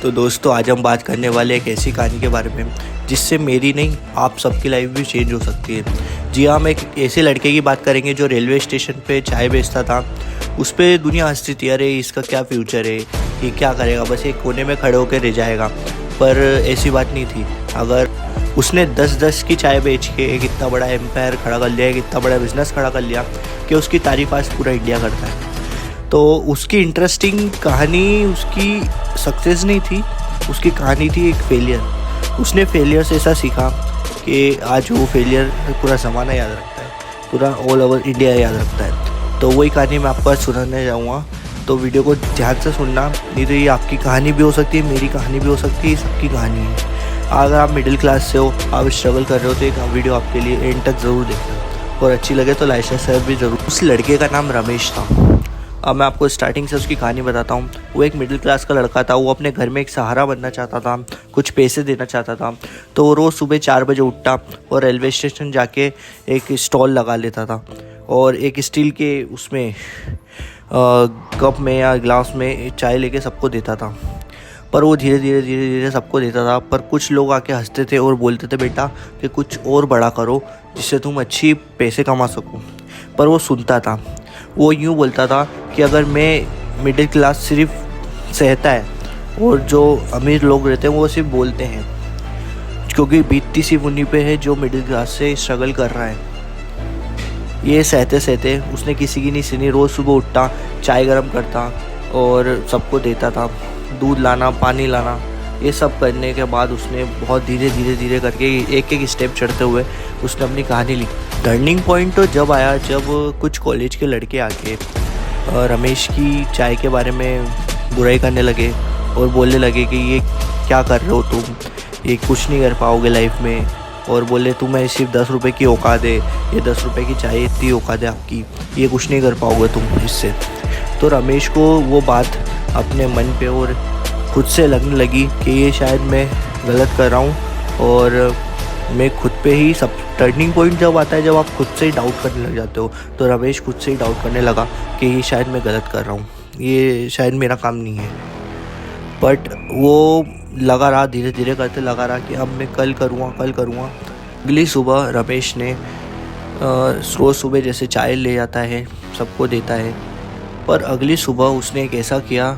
तो दोस्तों आज हम बात करने वाले एक ऐसी कहानी के बारे में जिससे मेरी नहीं आप सबकी लाइफ भी चेंज हो सकती है। जी हाँ, हम एक ऐसे लड़के की बात करेंगे जो रेलवे स्टेशन पे चाय बेचता था। उस पर दुनिया हंसती थी, अरे इसका क्या फ्यूचर है, ये क्या करेगा, बस एक कोने में खड़े होकर रह जाएगा। पर ऐसी बात नहीं थी। अगर उसने 10-10 की चाय बेच के एक इतना बड़ा एम्पायर खड़ा कर लिया, एक इतना बड़ा बिजनेस खड़ा कर लिया कि उसकी तारीफ आज पूरा इंडिया करता है। तो उसकी इंटरेस्टिंग कहानी उसकी सक्सेस नहीं थी, उसकी कहानी थी एक फेलियर। उसने फेलियर से ऐसा सीखा कि आज वो फेलियर पूरा ज़माना याद रखता है, पूरा ऑल ओवर इंडिया याद रखता है। तो वही कहानी मैं आपको आज सुनाने जाऊँगा, तो वीडियो को ध्यान से सुनना, नहीं तो ये आपकी कहानी भी हो सकती है, मेरी कहानी भी हो सकती है, सबकी कहानी है। अगर आप मिडिल क्लास से हो, आप स्ट्रगल कर रहे हो, तो एक वीडियो आपके लिए एंड तक ज़रूर देखना, और अच्छी लगे तो लाइक शेयर भी ज़रूर। उस लड़के का नाम रमेश था। अब मैं आपको स्टार्टिंग से उसकी कहानी बताता हूँ। वो एक मिडिल क्लास का लड़का था। वो अपने घर में एक सहारा बनना चाहता था, कुछ पैसे देना चाहता था। तो वो रोज़ सुबह 4 बजे उठता और रेलवे स्टेशन जाके एक स्टॉल लगा लेता था, और एक स्टील के उसमें कप में या ग्लास में चाय लेके सबको देता था। पर वो धीरे धीरे सबको देता था। पर कुछ लोग आके हंसते थे और बोलते थे, बेटा कि कुछ और बड़ा करो जिससे तुम अच्छी पैसे कमा सको। पर वो सुनता था। वो यूँ बोलता था कि अगर मैं मिडिल क्लास सिर्फ सहता है और जो अमीर लोग रहते हैं वो सिर्फ बोलते हैं, क्योंकि बीतती सिर्फ उन्हीं पे है जो मिडिल क्लास से स्ट्रगल कर रहा है। ये सहते सहते उसने किसी की नहीं सुनी। रोज़ सुबह उठता, चाय गर्म करता और सबको देता था, दूध लाना, पानी लाना। ये सब करने के बाद उसने बहुत धीरे करके एक स्टेप चढ़ते हुए उसने अपनी कहानी लिखी। टर्निंग पॉइंट तो जब आया जब कुछ कॉलेज के लड़के आके रमेश की चाय के बारे में बुराई करने लगे और बोलने लगे कि ये क्या कर रहे हो तुम, ये कुछ नहीं कर पाओगे लाइफ में। और बोले तुम्हें सिर्फ 10 रुपये की औकात है, ये 10 रुपये की चाय इतनी औकात है आपकी, ये कुछ नहीं कर पाओगे तुम इससे। तो रमेश को वो बात अपने मन पे और खुद से लगने लगी कि ये शायद मैं गलत कर रहा हूँ, और मैं खुद पे ही सब। टर्निंग पॉइंट जब आता है जब आप खुद से ही डाउट करने लग जाते हो। तो रमेश खुद से ही डाउट करने लगा कि ये शायद मैं गलत कर रहा हूँ, ये शायद मेरा काम नहीं है। बट वो लगा रहा, धीरे करते लगा रहा कि अब मैं कल करूँगा। अगली सुबह रमेश ने रोज़ सुबह जैसे चाय ले जाता है, सबको देता है। पर अगली सुबह उसने एक ऐसा किया,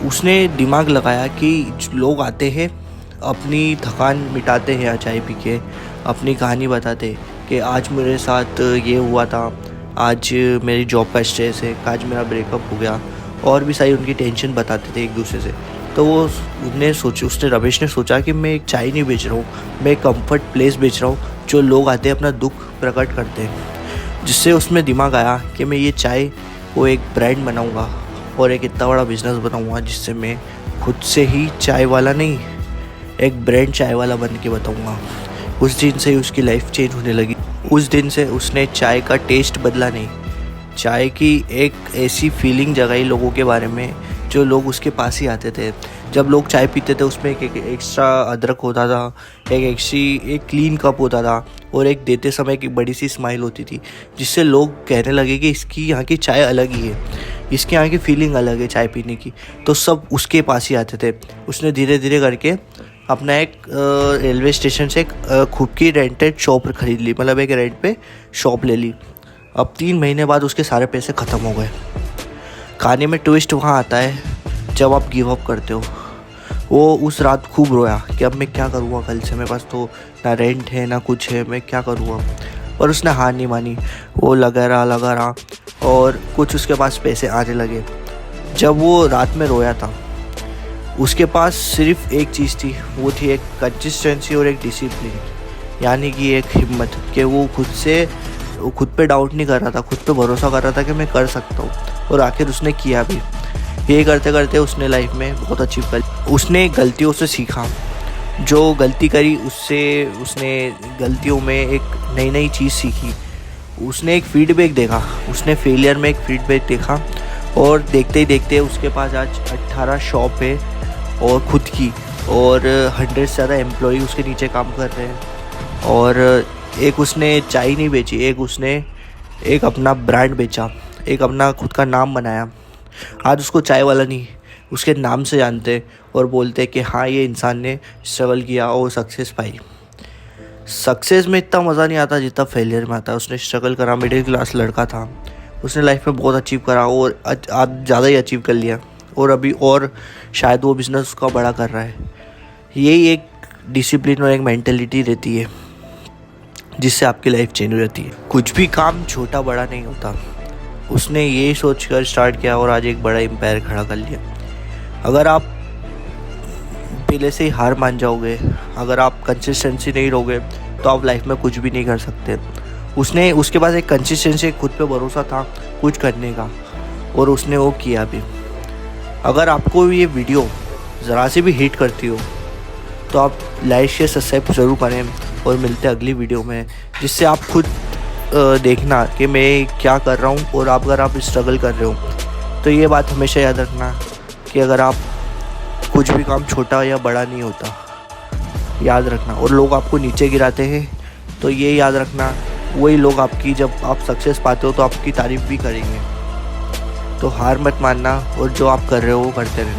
उसने दिमाग लगाया कि लोग आते हैं, अपनी थकान मिटाते हैं चाय पी के, अपनी कहानी बताते कि आज मेरे साथ ये हुआ था, आज मेरी जॉब का स्ट्रेस है, आज मेरा ब्रेकअप हो गया, और भी सारी उनकी टेंशन बताते थे एक दूसरे से। तो उसने रमेश ने सोचा कि मैं एक चाय नहीं बेच रहा हूँ, मैं एक कम्फर्ट प्लेस बेच रहा हूँ, जो लोग आते हैं अपना दुख प्रकट करते हैं। जिससे उसमें दिमाग आया कि मैं ये चाय को एक ब्रांड बनाऊँगा और एक इतना बड़ा बिजनेस बनाऊँगा जिससे मैं खुद से ही चाय वाला नहीं, एक ब्रांड चाय वाला बन के बताऊँगा। उस दिन से ही उसकी लाइफ चेंज होने लगी। उस दिन से उसने चाय का टेस्ट बदला नहीं, चाय की एक ऐसी फीलिंग जगाई लोगों के बारे में, जो लोग उसके पास ही आते थे। जब लोग चाय पीते थे उसमें एक एक्स्ट्रा अदरक होता था, एक क्लीन कप होता था, और एक देते समय की बड़ी सी स्माइल होती थी, जिससे लोग कहने लगे कि इसकी यहाँ की चाय अलग ही है, इसके यहाँ की फीलिंग अलग है चाय पीने की। तो सब उसके पास ही आते थे। उसने धीरे करके अपना एक रेलवे स्टेशन से एक खुद की रेंटेड शॉप खरीद ली, मतलब एक रेंट पे शॉप ले ली। अब 3 महीने बाद उसके सारे पैसे ख़त्म हो गए। कहानी में ट्विस्ट वहाँ आता है जब आप गिव अप करते हो। वो उस रात खूब रोया कि अब मैं क्या करूँगा, कल से मेरे पास तो ना रेंट है ना कुछ है, मैं क्या करूँगा। पर उसने हार नहीं मानी, वो लगा रहा और कुछ उसके पास पैसे आने लगे। जब वो रात में रोया था उसके पास सिर्फ एक चीज़ थी, वो थी एक कंसिस्टेंसी और एक डिसिप्लिन, यानी कि एक हिम्मत कि वो खुद पे डाउट नहीं कर रहा था, खुद पे भरोसा कर रहा था कि मैं कर सकता हूँ, और आखिर उसने किया भी। ये करते उसने लाइफ में बहुत अचीव कर। उसने गलतियों से सीखा, जो गलती करी उसने गलतियों में एक नई चीज़ सीखी। उसने एक फीडबैक देखा, उसने फेलियर में एक फीडबैक देखा, और देखते ही देखते उसके पास आज 18 शॉप है और खुद की, और 100 से ज़्यादा एम्प्लॉई उसके नीचे काम कर रहे हैं। और एक उसने चाय नहीं बेची, एक अपना ब्रांड बेचा, एक अपना खुद का नाम बनाया। आज उसको चाय वाला नहीं, उसके नाम से जानते और बोलते कि हाँ ये इंसान ने स्ट्रगल किया और सक्सेस पाई। सक्सेस में इतना मज़ा नहीं आता जितना फेलियर में आता है। उसने स्ट्रगल करा, मिडिल क्लास लड़का था, उसने लाइफ में बहुत अचीव करा और ज़्यादा ही अचीव कर लिया और अभी और शायद वो बिज़नेस उसका बड़ा कर रहा है। यही एक डिसिप्लिन और एक मेंटेलिटी रहती है जिससे आपकी लाइफ चेंज हो जाती है। कुछ भी काम छोटा बड़ा नहीं होता। उसने ये सोचकर स्टार्ट किया और आज एक बड़ा एम्पायर खड़ा कर लिया। अगर आप पहले से ही हार मान जाओगे, अगर आप कंसिस्टेंसी नहीं रहोगे तो आप लाइफ में कुछ भी नहीं कर सकते। उसके पास एक कंसिस्टेंसी, खुद पे भरोसा था कुछ करने का और उसने वो किया भी। अगर आपको ये वीडियो ज़रा सी भी हिट करती हो तो आप लाइक शेयर सब्सक्राइब ज़रूर करें और मिलते हैं अगली वीडियो में, जिससे आप खुद देखना कि मैं क्या कर रहा हूँ। और अगर आप स्ट्रगल कर रहे हो तो ये बात हमेशा याद रखना कि अगर आप कुछ भी काम छोटा या बड़ा नहीं होता, याद रखना। और लोग आपको नीचे गिराते हैं तो ये याद रखना, वही लोग आपकी जब आप सक्सेस पाते हो तो आपकी तारीफ़ भी करेंगे। तो हार मत मानना और जो आप कर रहे हो वो करते रहना।